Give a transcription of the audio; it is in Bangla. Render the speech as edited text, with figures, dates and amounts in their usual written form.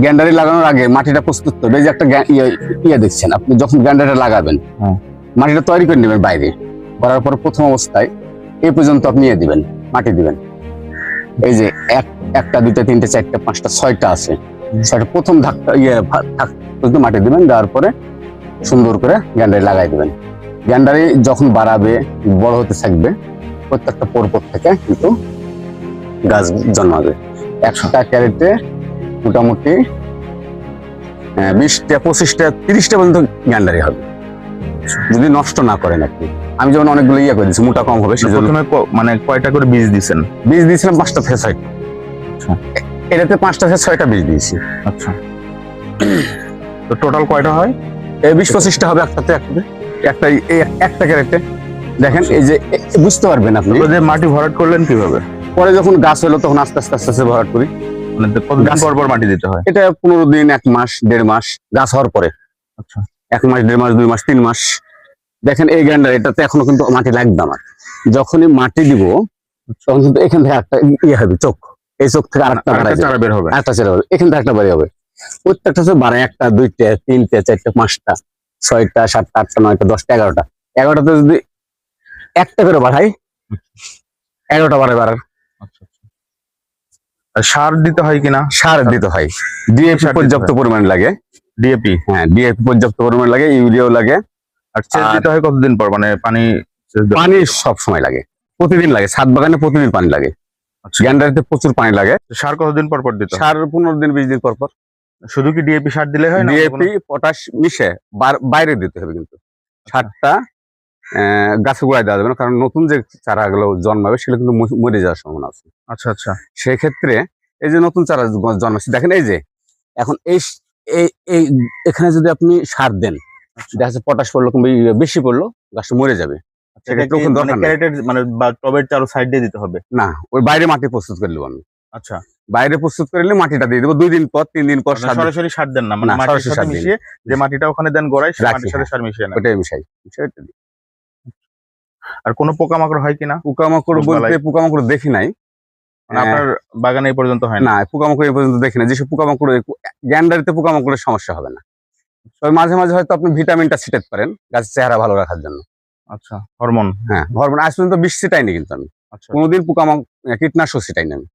গ্যান্ডারি লাগানোর আগে মাটিটা প্রস্তুত করবে। এই যে একটা ইয়ে দেখছেন, আপনি যখন গ্যান্ডারিটা লাগাবেন মাটিটা তৈরি করে নেবেন বাইরে, করার পর প্রথম অবস্থায় এই পর্যন্ত আপনি ইয়ে দিবেন, মাটি দিবেন। এই যে একটা দুইটা তিনটা চারটা পাঁচটা ছয়টা আছে, ছয়টা প্রথম ধাক্কা পর্যন্ত মাটি দিবেন, দেওয়ার পরে সুন্দর করে গ্যান্ডারি লাগাই দিবেন। গ্যান্ডারি যখন বাড়াবে বড় হতে থাকবে, প্রত্যেকটা পরপর থেকে কিন্তু গাছ জন্মাবে। 100টা ক্যারেটে মোটামুটি 20টা 25টা 30টা পর্যন্ত গ্যান্ডারি হবে, যদি নষ্ট না করেন আপনি। আমি যেমন অনেকগুলো ইয়ে করে দিচ্ছি, মোটা কম হবে সেজন্য। মানে কয়টা করে বীজ দিচ্ছেন? বীজ দিয়েছিলাম 5টা থেকে 6টা। এটাতে 5টা থেকে 6টা বীজ দিয়েছি। আচ্ছা, তো টোটাল কয়টা হয়? 20-25টা হবে একটাতে একটা ক্যারেটে। দেখেন এই যে বুঝতে পারবেন আপনি। যে মাটি ভরাট করলেন কিভাবে? পরে যখন গাছ হলো তখন আস্তে আস্তে ভরাট করি। মানে কতদিন পর পর মাটি দিতে হয়? এটা 15 দিন, 1 মাস, 1.5 মাস গাছ হওয়ার পরে। আচ্ছা, 1 মাস, 1.5 মাস, 2 মাস, 3 মাস। দেখেন এই গ্যান্ডার এটাতে এখনো কিন্তু মাটি লাগবে আমার। যখনই মাটি দিব তখন কিন্তু এখান থেকে একটা ইয়ে হবে, চোখ। এই চোখ থেকে আরেকটা চারা বের হবে, একটা চারা হবে, এখান থেকে একটা বাড়ি হবে। প্রত্যেকটা হচ্ছে 12, 1টা 2টা 3টা 4টা 5টা 6টা 7টা 8টা 9টা 10টা 11টা। 11টাতে যদি একটা করে বাড়াই 11টা বাড়ার। আচ্ছা, আর সার দিতে হয় কিনা? সার দিতে হয়, ডিএপি পর্যাপ্ত পরিমাণ লাগে। ডিএপি? হ্যাঁ, ডিএপি পর্যাপ্ত পরিমাণ লাগে, ইউরিয়াও লাগে। আর সেচ দিতে হয় কতদিন পর? মানে পানি সব সময় লাগে, প্রতিদিন লাগে। ছাদ বাগানে প্রতিদিন পানি লাগে। গ্যান্ডারিতে প্রচুর পানি লাগে। সার কতদিন পর পর দিতে হয়? সার 15 দিন 20 দিন পর পর। শুধু কি ডিএপি সার দিলে হয় না? ডিএপি পটাশ মিশে বাইরে দিতে হবে, কিন্তু সারটা গাছে গোড়ায় দেওয়া যাবে না, কারণ নতুন যে চারাগুলো জন্মাবে সেগুলো কিন্তু মরে যাওয়ার সম্ভাবনা আছে। আচ্ছা আচ্ছা, সেক্ষেত্রে এই যে নতুন চারা জন্মাচ্ছে, দেখেন এই যে এখন এই এখানে যদি আপনি সার দেন, দেখা যাচ্ছে পটাশ পড়লো কিংবা বেশি পড়লো, গাছটা মরে যাবে। মানে টবের চারো সাইড দিয়ে দিতে হবে না, ওই বাইরে মাটি প্রস্তুত করে নেবো আমি। আচ্ছা, বাইরে প্রস্তুত করে নিলে মাটিটা দিয়ে দেবো 2 দিন পর 3 দিন পর। সরাসরি সার দেন না, মানে মাটির সাথে মিশিয়ে যে মাটিটা ওখানে দেন গোড়ায়, সেই মাটির সাথে সার মিশিয়ে নেন। ওটাই মিশাই। আর কোনো পোকামাকড় হয় কিনা? পোকামাকড় বলতে পোকামাকড় দেখি নাই, আপনার বাগানে এই পর্যন্ত হয় না? পোকামাকড় এই পর্যন্ত দেখি না। যেসব পোকামাকড়, গ্যান্ডারিতে পোকামাকড়ের সমস্যা হবে না। তবে মাঝে মাঝে হয়তো আপনি ভিটামিনটা ছিটাতে পারেন গাছের চেহারা ভালো রাখার জন্য। আচ্ছা, হরমোন? হ্যাঁ, হরমোন আজ পর্যন্ত বিষ ছিটাইনি কিন্তু আমি। আচ্ছা, কোনোদিন কীটনাশক ছিটাইনি আমি।